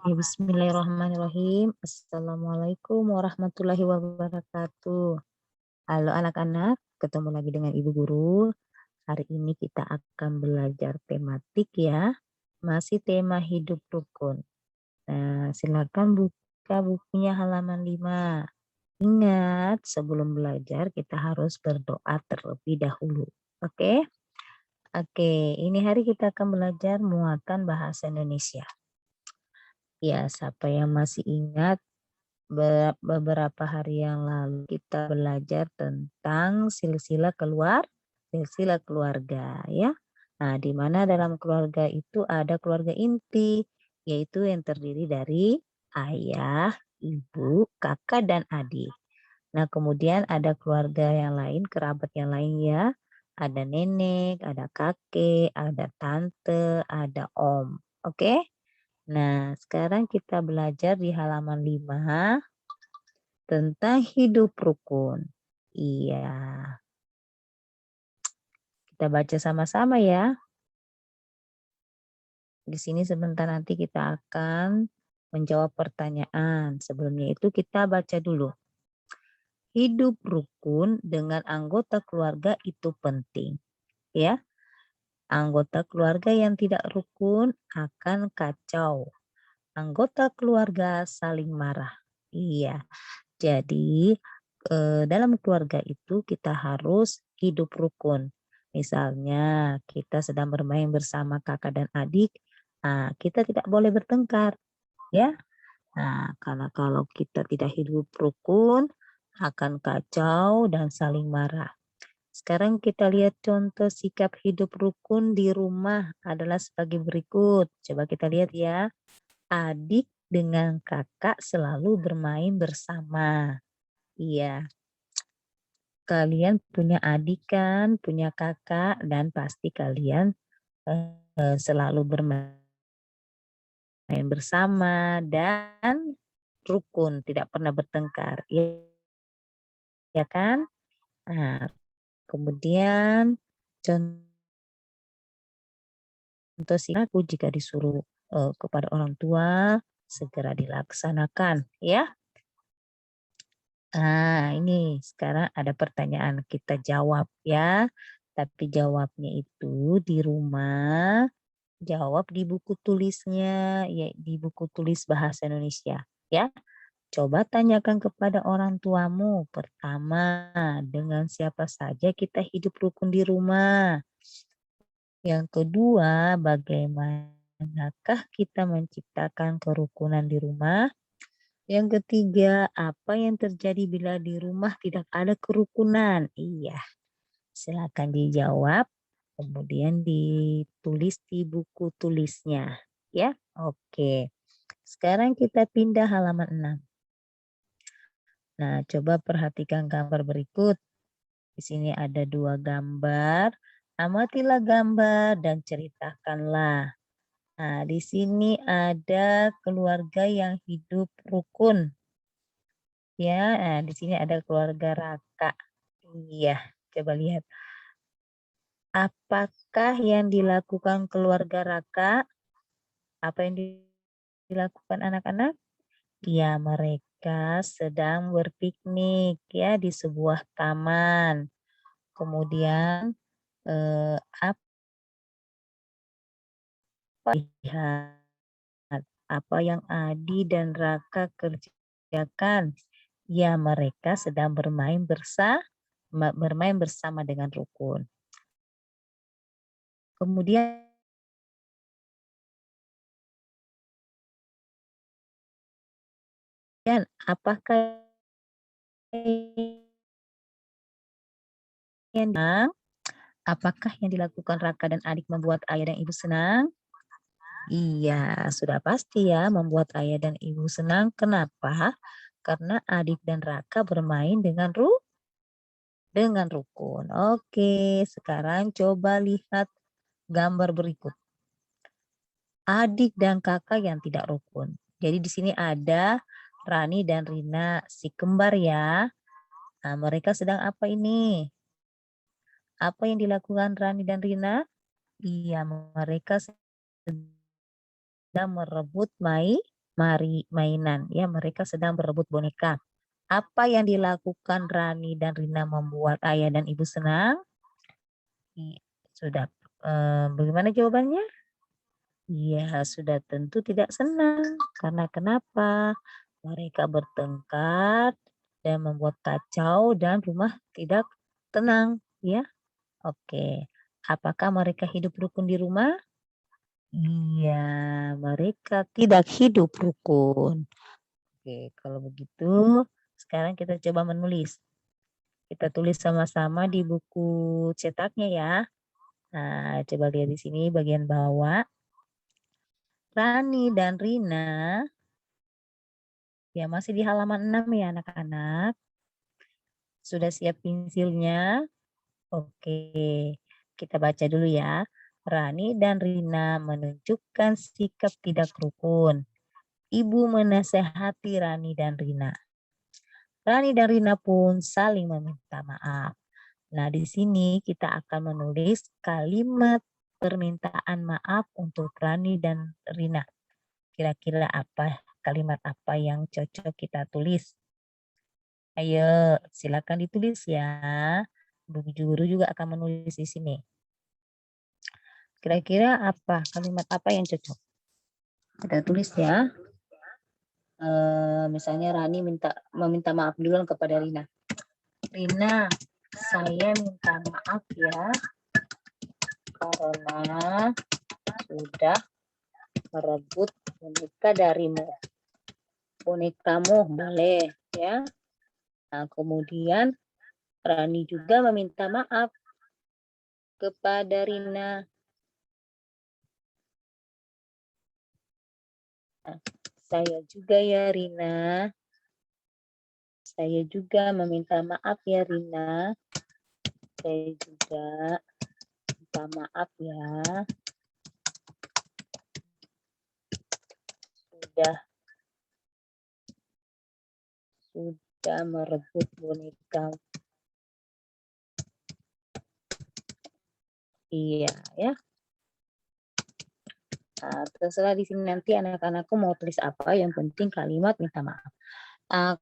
Ya, bismillahirrahmanirrahim. Assalamualaikum warahmatullahi wabarakatuh. Halo anak-anak, ketemu lagi dengan Ibu Guru. Hari ini kita akan belajar tematik ya. Masih tema hidup rukun. Nah, silakan buka bukunya halaman 5. Ingat, sebelum belajar kita harus berdoa terlebih dahulu. Oke? Oke, ini hari kita akan belajar muatan bahasa Indonesia. Ya, siapa yang masih ingat beberapa hari yang lalu kita belajar tentang silsilah keluarga ya. Nah, di mana dalam keluarga itu ada keluarga inti, yaitu yang terdiri dari ayah, ibu, kakak, dan adik. Nah, kemudian ada keluarga yang lain, kerabat yang lain ya. Ada nenek, ada kakek, ada tante, ada om. Oke? Nah, sekarang kita belajar di halaman 5 tentang hidup rukun. Iya, kita baca sama-sama ya. Di sini sebentar nanti kita akan menjawab pertanyaan. Sebelumnya itu kita baca dulu. Hidup rukun dengan anggota keluarga itu penting. Ya, anggota keluarga yang tidak rukun akan kacau. Anggota keluarga saling marah. Iya, jadi dalam keluarga itu kita harus hidup rukun. Misalnya kita sedang bermain bersama kakak dan adik, kita tidak boleh bertengkar, ya. Nah, karena kalau kita tidak hidup rukun akan kacau dan saling marah. Sekarang kita lihat contoh sikap hidup rukun di rumah adalah sebagai berikut. Coba kita lihat ya. Adik dengan kakak selalu bermain bersama. Iya, kalian punya adik kan, punya kakak, dan pasti kalian selalu bermain bersama dan rukun, tidak pernah bertengkar, ya kan? Nah, kemudian contoh sih aku jika disuruh kepada orang tua segera dilaksanakan, ya. Ini sekarang ada pertanyaan kita jawab ya. Tapi jawabnya itu di rumah, jawab di buku tulisnya, ya di buku tulis bahasa Indonesia ya. Coba tanyakan kepada orang tuamu. Pertama, dengan siapa saja kita hidup rukun di rumah. Yang kedua, bagaimanakah kita menciptakan kerukunan di rumah? Yang ketiga, apa yang terjadi bila di rumah tidak ada kerukunan? Iya, silakan dijawab, kemudian ditulis di buku tulisnya. Ya, oke. Sekarang kita pindah halaman 6. Nah, coba perhatikan gambar berikut. Di sini ada 2 gambar. Amatilah gambar dan ceritakanlah. Nah, di sini ada keluarga yang hidup rukun. Ya, di sini ada keluarga Raka. Iya, coba lihat. Apakah yang dilakukan keluarga Raka? Apa yang dilakukan anak-anak? Ya, mereka sedang berpiknik ya di sebuah taman. Kemudian apa lihat apa yang Adi dan Raka kerjakan? Ya, mereka sedang bermain bersama dengan rukun. Kemudian apakah yang apakah yang dilakukan Raka dan adik membuat ayah dan ibu senang? Iya, sudah pasti ya membuat ayah dan ibu senang. Kenapa? Karena adik dan Raka bermain dengan rukun. Oke, sekarang coba lihat gambar berikut. Adik dan kakak yang tidak rukun. Jadi di sini ada Rani dan Rina, si kembar ya. Nah, mereka sedang apa ini? Apa yang dilakukan Rani dan Rina? Iya, mereka sedang merebut mainan. Ya, mereka sedang berebut boneka. Apa yang dilakukan Rani dan Rina membuat ayah dan ibu senang? Sudah. Bagaimana jawabannya? Iya, sudah tentu tidak senang. Karena kenapa? Mereka bertengkar dan membuat kacau dan rumah tidak tenang, ya. Oke. Apakah mereka hidup rukun di rumah? Iya, mereka tidak hidup rukun. Oke, kalau begitu sekarang kita coba menulis. Kita tulis sama-sama di buku cetaknya ya. Nah, coba lihat di sini bagian bawah. Rani dan Rina, ya masih di halaman 6 ya anak-anak. Sudah siap pensilnya? Oke, kita baca dulu ya. Rani dan Rina menunjukkan sikap tidak rukun. Ibu menasehati Rani dan Rina. Rani dan Rina pun saling meminta maaf. Nah, di sini kita akan menulis kalimat permintaan maaf untuk Rani dan Rina. Kira-kira kalimat apa yang cocok kita tulis? Ayo, silakan ditulis ya. Bu guru juga akan menulis di sini. Kira-kira kalimat apa yang cocok? Kita tulis ya. Misalnya Rani meminta maaf duluan kepada Rina. Rina, saya minta maaf ya karena sudah merebut boneka darimu. Bonekamu boleh ya. Nah, kemudian Rani juga meminta maaf kepada Rina. Nah, saya juga ya Rina. Saya juga meminta maaf ya Rina. Saya juga minta maaf ya. Sudah merebut boneka. Iya ya. Nah, terserah di sini nanti anak-anakku mau tulis apa, yang penting kalimat minta maaf.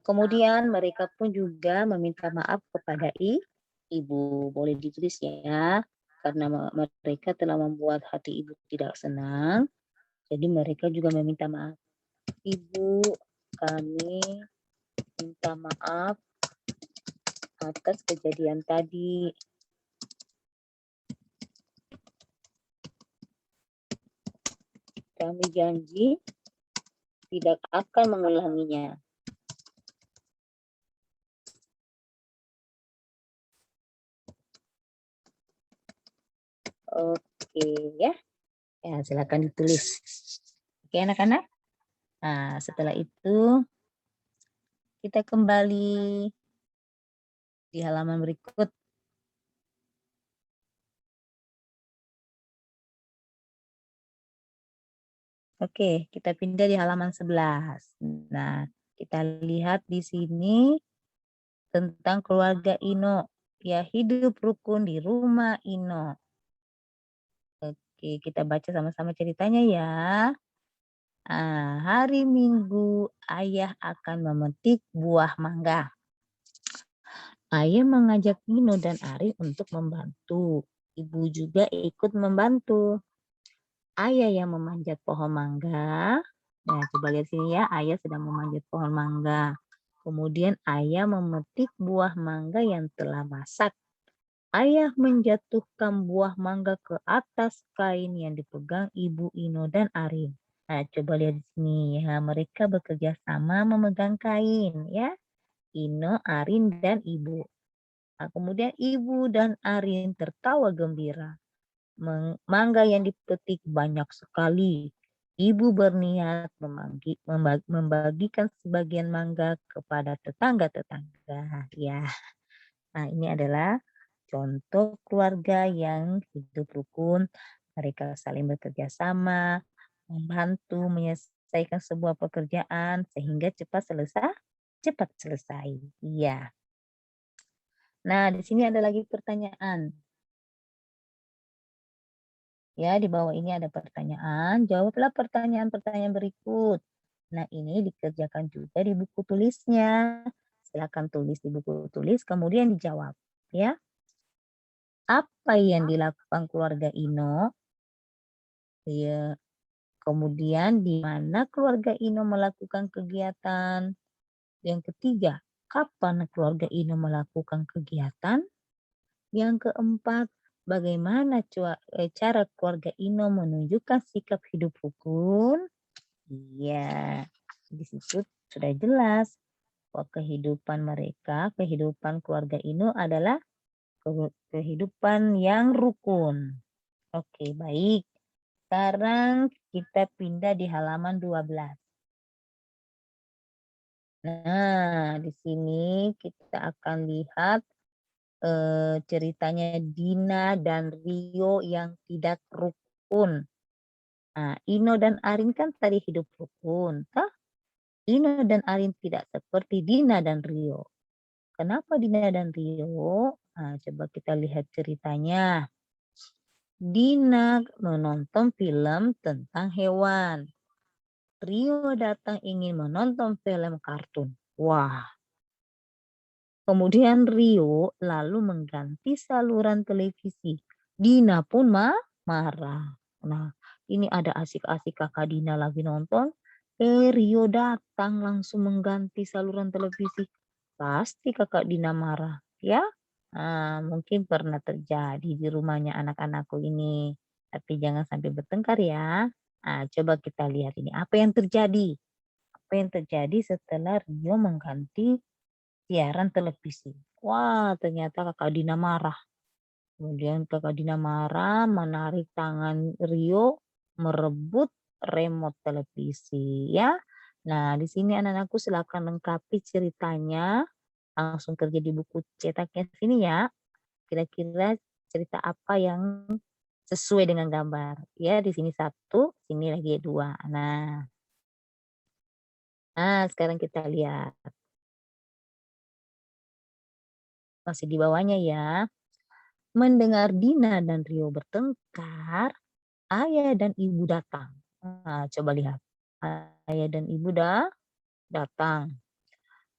Kemudian mereka pun juga meminta maaf kepada ibu. Boleh ditulis ya, karena mereka telah membuat hati ibu tidak senang. Jadi mereka juga meminta maaf. Ibu, kami minta maaf atas kejadian tadi. Kami janji tidak akan mengulanginya. Oke ya. Ya, silakan ditulis. Oke anak-anak. Nah, setelah itu kita kembali di halaman berikut. Oke, kita pindah di halaman 11. Nah, kita lihat di sini tentang keluarga Ino. Ya, hidup rukun di rumah Ino. Oke, kita baca sama-sama ceritanya ya. Hari Minggu, ayah akan memetik buah mangga. Ayah mengajak Ino dan Ari untuk membantu. Ibu juga ikut membantu. Ayah yang memanjat pohon mangga. Nah, coba lihat sini ya, ayah sedang memanjat pohon mangga. Kemudian ayah memetik buah mangga yang telah masak. Ayah menjatuhkan buah mangga ke atas kain yang dipegang Ibu Ino dan Arin. Nah, coba lihat di sini ya, mereka bekerja sama memegang kain ya. Ino, Arin, dan Ibu. Nah, kemudian Ibu dan Arin tertawa gembira. Mangga yang dipetik banyak sekali. Ibu berniat membagikan sebagian mangga kepada tetangga-tetangga. Ya, nah ini adalah contoh keluarga yang hidup rukun. Mereka saling bekerja sama, membantu menyelesaikan sebuah pekerjaan sehingga cepat selesai. Iya. Nah, di sini ada lagi pertanyaan. Ya, di bawah ini ada pertanyaan. Jawablah pertanyaan-pertanyaan berikut. Nah, ini dikerjakan juga di buku tulisnya. Silakan tulis di buku tulis, kemudian dijawab, ya. Apa yang dilakukan keluarga Ino? Ya, kemudian di mana keluarga Ino melakukan kegiatan? Yang ketiga, kapan keluarga Ino melakukan kegiatan? Yang keempat, bagaimana cara keluarga Ino menunjukkan sikap hidup rukun? Iya, di situ sudah jelas bahwa kehidupan mereka, kehidupan keluarga Ino adalah kehidupan yang rukun. Oke, baik. Sekarang kita pindah di halaman 12. Nah, di sini kita akan lihat ceritanya Dina dan Rio yang tidak rukun. Nah, Ino dan Arin kan tadi hidup rukun, toh? Ino dan Arin tidak seperti Dina dan Rio. Kenapa Dina dan Rio? Nah, coba kita lihat ceritanya. Dina menonton film tentang hewan. Rio datang ingin menonton film kartun. Wah, kemudian Rio lalu mengganti saluran televisi. Dina pun marah. Nah, ini ada asik-asik kakak Dina lagi nonton. Rio datang langsung mengganti saluran televisi. Pasti kakak Dina marah, ya. Nah, mungkin pernah terjadi di rumahnya anak-anakku ini. Tapi jangan sampai bertengkar ya. Nah, coba kita lihat ini. Apa yang terjadi? Apa yang terjadi setelah Rio mengganti siaran televisi? Wah, ternyata kakak Dina marah. Kemudian kakak Dina marah, menarik tangan Rio, merebut remote televisi ya. Nah, di sini anak-anakku silakan lengkapi ceritanya. Langsung kerja di buku cetaknya sini ya. Kira-kira cerita apa yang sesuai dengan gambar. Ya, di sini satu, sini lagi dua. Nah, sekarang kita lihat. Masih di bawahnya ya. Mendengar Dina dan Rio bertengkar, ayah dan ibu datang. Nah, coba lihat. Ayah dan ibu datang.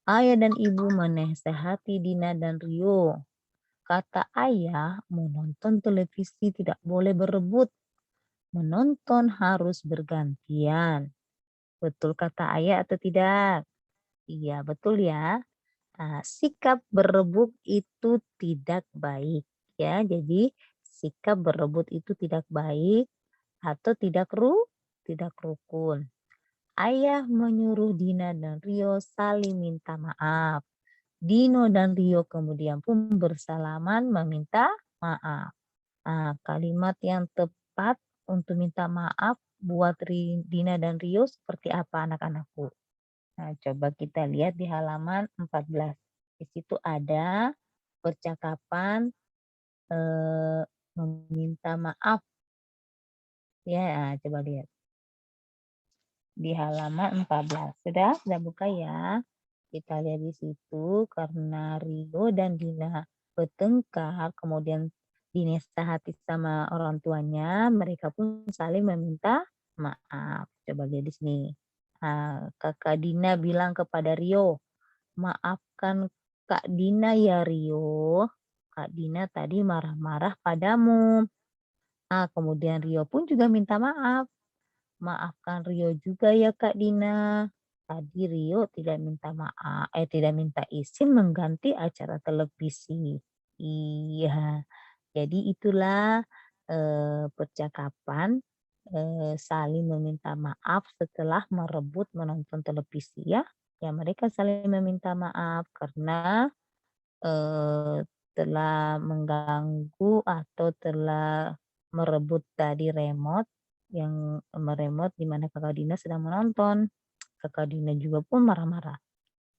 Ayah dan ibu menasehati Dina dan Rio. Kata ayah, menonton televisi tidak boleh berebut. Menonton harus bergantian. Betul kata ayah atau tidak? Iya, betul ya. Nah, sikap berebut itu tidak baik ya. Jadi sikap berebut itu tidak baik atau tidak rukun. Ayah menyuruh Dina dan Rio saling minta maaf. Dino dan Rio kemudian pun bersalaman meminta maaf. Nah, kalimat yang tepat untuk minta maaf buat Dina dan Rio seperti apa anak-anakku? Nah, coba kita lihat di halaman 14. Di situ ada percakapan meminta maaf. Ya, coba lihat di halaman 14. Sudah buka ya. Kita lihat di situ karena Rio dan Dina bertengkar, kemudian dinasehati sama orang tuanya, mereka pun saling meminta maaf. Coba lihat di sini. Kakak Dina bilang kepada Rio, maafkan Kak Dina ya Rio. Kak Dina tadi marah-marah padamu. Kemudian Rio pun juga minta maaf. Maafkan Rio juga ya Kak Dina. Tadi Rio tidak minta izin mengganti acara televisi. Iya, jadi itulah percakapan saling meminta maaf setelah merebut menonton televisi ya. Ya mereka saling meminta maaf karena telah mengganggu atau telah merebut tadi remote yang di mana Kakak Dina sedang menonton. Kakak Dina juga pun marah-marah,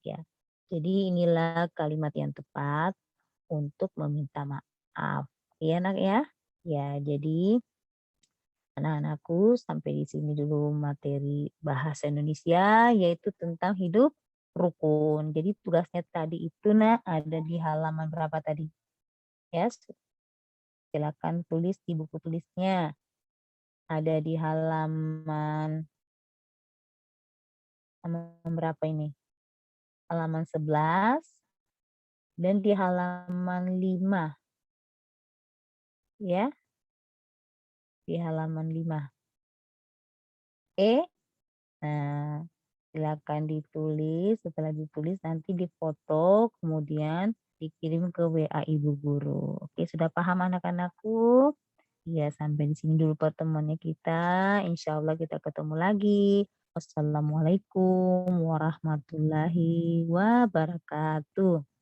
ya. Jadi inilah kalimat yang tepat untuk meminta maaf. Ya, Nak ya? Ya, jadi anak-anakku sampai di sini dulu materi bahasa Indonesia yaitu tentang hidup rukun. Jadi tugasnya tadi itu Nak ada di halaman berapa tadi? Ya, silakan tulis di buku tulisnya. Ada di halaman Halaman berapa ini? Halaman 11 dan di halaman 5 ya, di halaman 5. Nah, silakan ditulis, setelah ditulis nanti difoto, kemudian dikirim ke WA Ibu Guru. Oke, sudah paham anak-anakku? Iya, sampai di sini dulu pertemuannya kita. Insya Allah kita ketemu lagi. Wassalamualaikum warahmatullahi wabarakatuh.